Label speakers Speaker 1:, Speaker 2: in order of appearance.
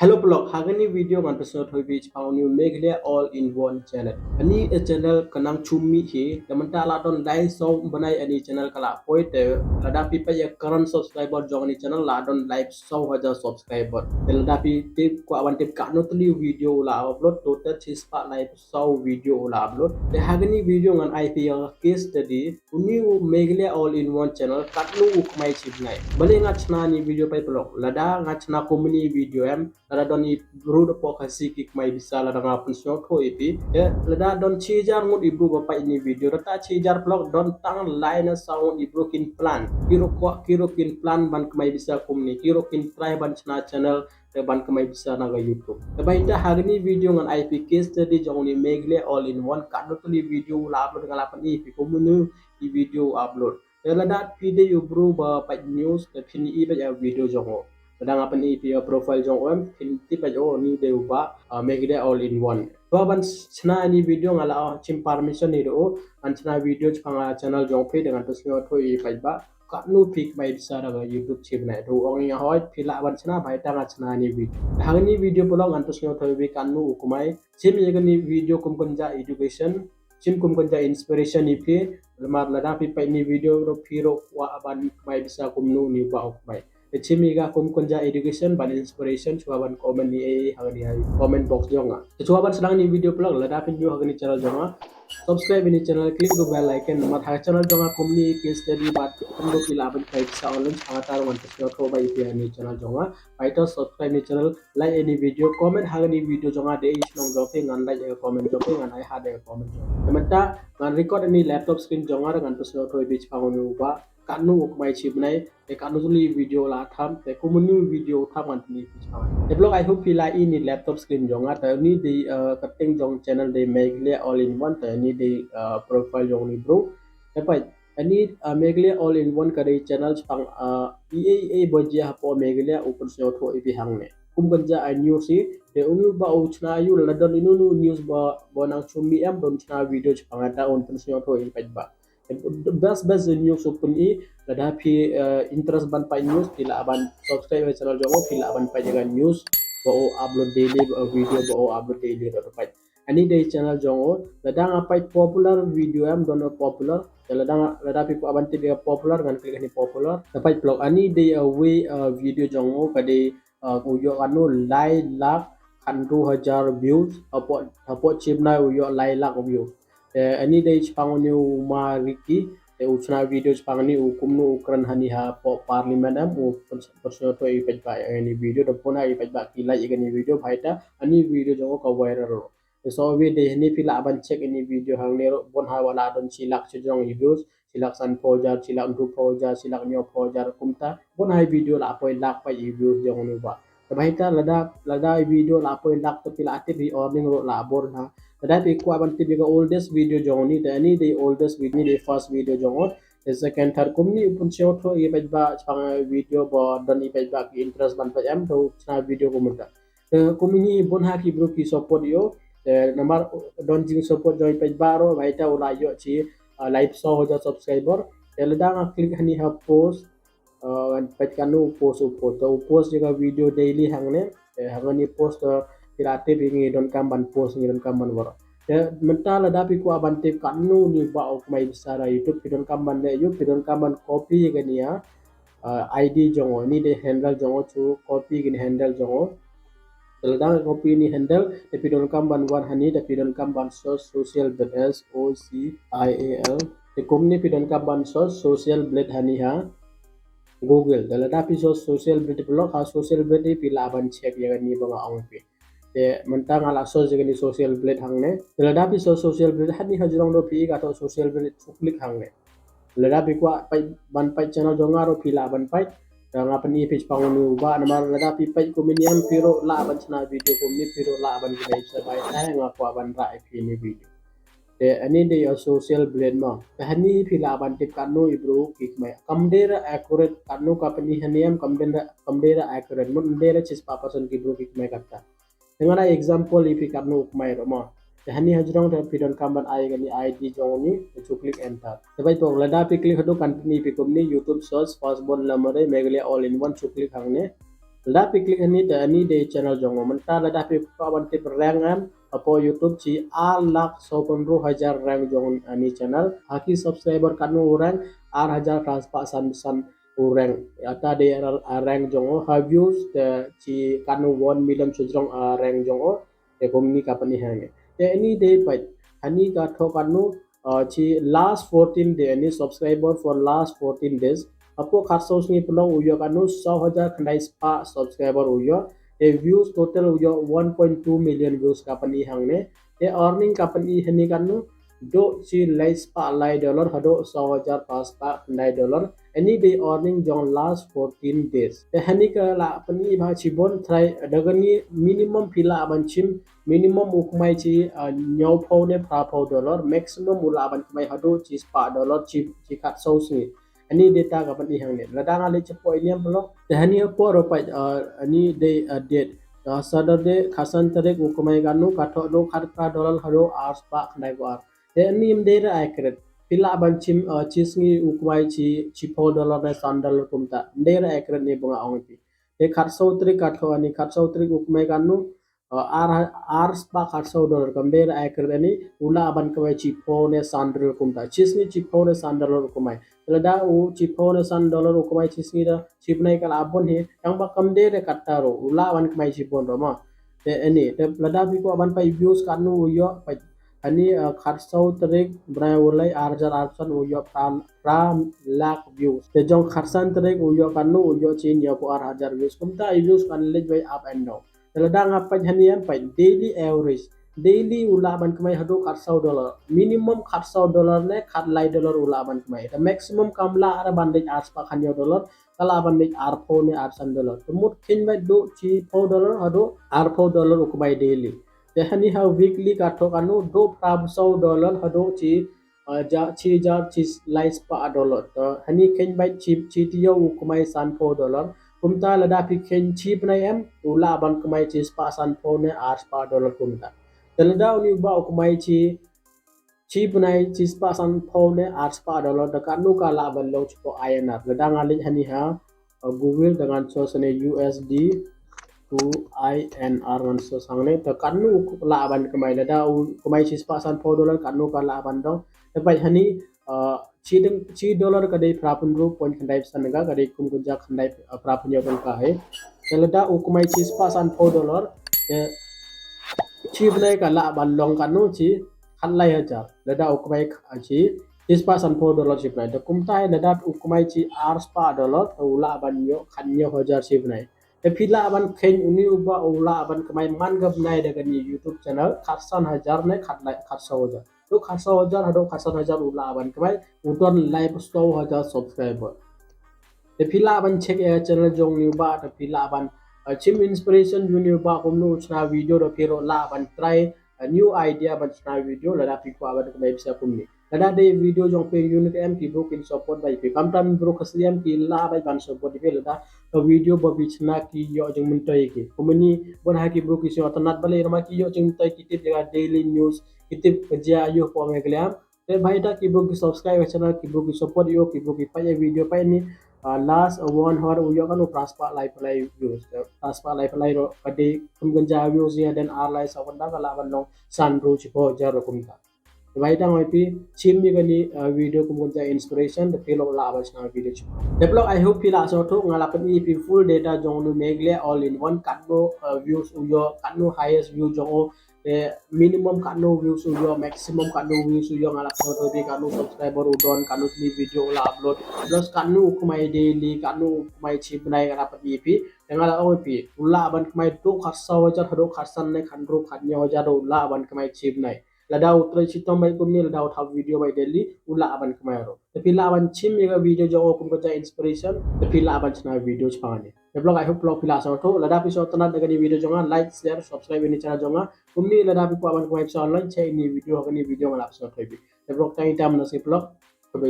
Speaker 1: Hello blog, hagani video man pesot hoi beach found you make there all in one channel. Ani a channel kanang chumi he, the mantala don dai so banai ani channel kala poite lada pipa ya current subscriber jong ani channel la don live so haja subscriber. The lada pi tip ko awan tip ka notli video la upload total chispa live so video la upload. The hagani video ngan IP case study uni make there all in one channel katlu ukmai chibnai. Bale ngachna ni video pai blog lada ngachna komuni video em lada don i bro do po kasi kik mai bisa lada ngapun sio ko ipi ya lada don cijar ngut ibru bapak ini video rata cijar blog don tang line sound ibru kin plan kiro kin plan ban kemai bisa komuni kiro kin try ban channel ban kemai bisa naga YouTube baita hagni video ngan IP case study jongni megle all in one kadotli video la upload ngalapan ipi komunu i video upload lada video ibru bapak news kini iba ya video jongo kadang apa ni dia profile jong om kinti pa jo ni de uba make it all in one to ban chna ni video ngala chim permission ni do an chna video changa channel jong pe dengan to sio to i pa ba ka nu pick mai bisa daga YouTube chim na do ong ya hoy phila ban chna bai ta nga chna ni video hang ni video polong an to sio to bi kan nu kumai chim ye ni video kum kunja education chim kum kunja inspiration ni pe lamar lada pi pa ni video ro phiro wa ban mai bisa kum nu ni ba ok mai Chimiga kum kunja education ban inspiration chuaban comment ni hagani hai comment box jonga chuaban sedang ni video blog lada pin jo hagani channel jonga subscribe ini channel click the bell icon mat ha channel jonga kumni case study bat kum do pila ban kai sa online sangatar wan tasyo ko bai pi ni channel jonga baita subscribe ni channel like any video comment hagani video jonga de is nong jope ngan like comment jope ngan ai ha de comment temata ngan record ni laptop screen jonga ngan tasyo ko bi chpangon uba kanu ukmai chibnai te kanu tuli video la tham te kumunu video tham an ni pichawa te blog I hope pila ini laptop screen jonga ta ni de cutting jong channel de megle all in one ta ni de profile jong ni bro te pai ani megle all in one kare channel pang ea bojia po megle upon so tho ibi hangne kum ganja I news si te unu ba uchna yu ladon inu news ba bonang chumi am don chna video changata on pon so tho ibi ba best news open i lada pi interest ban pa news tila aban subscribe channel jongo tila aban pa jaga news bo upload daily video bo upload daily ro pa ani day channel jongo lada ngapai popular video am dono popular lada pi aban ti popular ngan klik ni popular dapat blog ani day way video jongo kade uyo anu lai lak 100,000 views apo chimna uyo lai lak view ani day pangonyo mariki uchna video pangni ukumnu ukran hani ha po parliament am u personal to ipaj ba ani video do pona ipaj ba kila igani video bhaita ani video jongo ka viral ro so we de ni pila aban check ani video hang ne bon ha wala don silak chejong views silak san pojar silak ndu pojar silak nyo pojar kumta bon ha video la poi lak pa views jong nu ba bhaita lada video la poi lak to pila ate bi earning ro la bor na that equal ban ti biga oldest video jongni the any the oldest video the first video jongon the second third kumni upun shot ho ye ba chang video bo don i ba ki interest ban pa am to chna video komunta kumni bon ha ki bro ki support yo number don jing support join page baro baita ula yo chi live so ho ja subscriber telda click hani ha post page kanu post photo post juga video daily hangne hangani post pirate bingi don kamban post ngi don kamban waro ya mentala dapi ku abante kanu ni ba ok mai besara YouTube pidon kamban le yu pidon kamban copy gani ya ID jongo ni de handle jongo chu copy gini handle jongo telda copy ni handle de pidon kamban wan hani de pidon kamban social social de komni pidon kamban social blade hani ha Google telda pi social blade blog ha social blade pila aban check ya ni ba ong pi mentang ala so jegani social blade hangne lada pi social blade hani hajrong do pi ga to social blade click hangne lada pi kwa pai ban pai channel jongaro pila ban pai nga pani page pangonu ba namar lada pi pai kominiam piro la ban chana video komni piro la ban gidai sa bai ta nga kwa ban ra pi ni video ani de social blade ma hani pila ban tip kanu ibro kik mai kamdera accurate kanu company haniam kamdera accurate mun dera chis papason ki bro kik mai katta dengan example if you karnu ukmai roma hani hajrong da pidon kamban ai gani id jongni to click enter tabai to lada pi click hado company pi komni YouTube search first born number megle all in one to click hangne lada pi klik ani de channel jongo menta lada pi pa banti rank am apo YouTube ci ar lak 10,000 rank jong ani channel haki subscriber kanu rank ar hajar transpa san rank ata de rank jongo have views de ci kanu 1 million chujrong rank jongo te komni kapani hange te ani de pa ani ka tho kanu ci last 14 day ani subscriber for last 14 days apo kharsos ni pulau uyo kanu 100,000 khandai spa subscriber uyo the views total uyo 1.2 million views kapani hangne the earning kapani hani kanu do chi lai spa lai dollar hado 100,000 pas pa khandai dollar any day earning jong last 14 days the hani ka la pani bha chi bon try dagani minimum pila abanchim minimum ukmai chi nyau pho ne phra pho dollar maximum ula ban mai hado chi spa dollar chi khat so sni ani data ka pani hangne ladang ale chepo iniam blok te hani po ro pa ani de date saturday khasan tarek ukumai ganu katho do kharka dollar haro ars pa khnai go ar te ani im de ra accurate pila banchim chisngi ukumai chi po dollar na sandal kumta de ra accurate ni bunga ong pi te khatso tri katho ani khatso tri ukumai ganu ar spa khatso dollar kam de ra accurate ani ula ban kawai chi po ne sandal kumta chisni chi po ne sandal ukumai lada u chipone san dollar u kumai chisni da chipnai kala abon he yang ba kam de re kattaro ula wan kumai chipon ro ma te ani te lada bi ko aban pa views kanu yo pa ani kharsau trek brai ulai arjar arsan u yo pra lakh views te jong kharsan trek u yo kanu u yo chin yo ko ar hajar views kumta views kan lej by up and down te lada ngapa hani am pa daily average daily ulaban kemai hadu kharsau dollar minimum kharsau dollar ne khat lai dollar ulaban kemai the maximum kamla ara bandej aspa khanyo dollar kala bandej arpho ne arsan dollar tumut khin mai do chi pho dollar hadu arpho dollar ukmai daily te hani ha weekly katho kanu do prab sau dollar hadu chi chi lai spa dollar to hani khin mai chi tiyo ukmai san pho dollar kumta lada pi khin chi pnai em ulaban kemai chi spa san pho ne ar spa dollar kumta Talada ni ba ukumai chi punai chi spa san phone art spa dollar da kanu ka la ban lo chipo INR da danga lin hani ha Google dengan so sene USD to INR ngan so sangne da kanu la ban kamai da kumai chi spa san pho dollar kanu ka la ban dong da bai hani chi dollar ka dei prapun ru point khandai san ga ka dei kum kunja khandai prapun yo ka hai talada ukumai chi spa san pho dollar chi blai ka la ban long kan no chi khan lai ha cha la da ukmai chi ispa san pho dollar chi blai da kum tai la da ukmai chi ar spa dollar to la ban yo khan yo hajar chi blai te phila ban khen uni uba ula ban kamai man gab nai da ni YouTube channel khatsan hajar ne khat sa hajar to khat sa hajar hado khatsan hajar ula ban kamai uton live 100,000 subscriber the pila ban check a channel jong ni ba the pila ban chim inspiration junior ba komno chna video do pero la ban try a new idea ban chna video la da pi ko aban ko bisa kumni la da de video jong pe unit m ki bro kin support by pe kam tam bro khasliam ki la by ban support pe la da video ba bi chna ki yo jong mun tay ki komni bon ha ki bro ki so tanat bale rama ki yo jong tay ki tip jaga daily news kitip ja yo po me glam te bhai da ki bro ki subscribe channel ki bro ki support yo ki bro ki pa video pa ni last 1 hour uyo kan transpa lai views transpa lai ro kadi kum ganja views ya dan ar lai sawanda kala ban long san ru chi po jar kum ta vai tang oi pi chim mi gani video kum ganja inspiration the pelo la ba chna video chi develop I hope pila so to ngala pan pi full data jong nu megle all in one kat no views uyo kat no highest view jong minimum kanu views uyo maximum kanu views uyo ngalak so to bi kanu subscriber udon kanu ni video la upload plus kanu kumai daily kanu kumai chip nai ngala pa pi ngala o pi ula ban kumai do kharsa wajar hado kharsan nai khandro khanya wajar ula ban kumai chip nai ladau trai chitom bai kumni ladau thab video bai daily ula ban kumai ro tapi la ban chim mega video jo kum ko inspiration tapi la ban chna video chhane develop I hope blog pila so to lada pi so tanat daga ni video jonga like share subscribe ni channel jonga kumni lada pi ko aban ko website online che ni video ngala so thoi bi develop tai tam na si blog ko be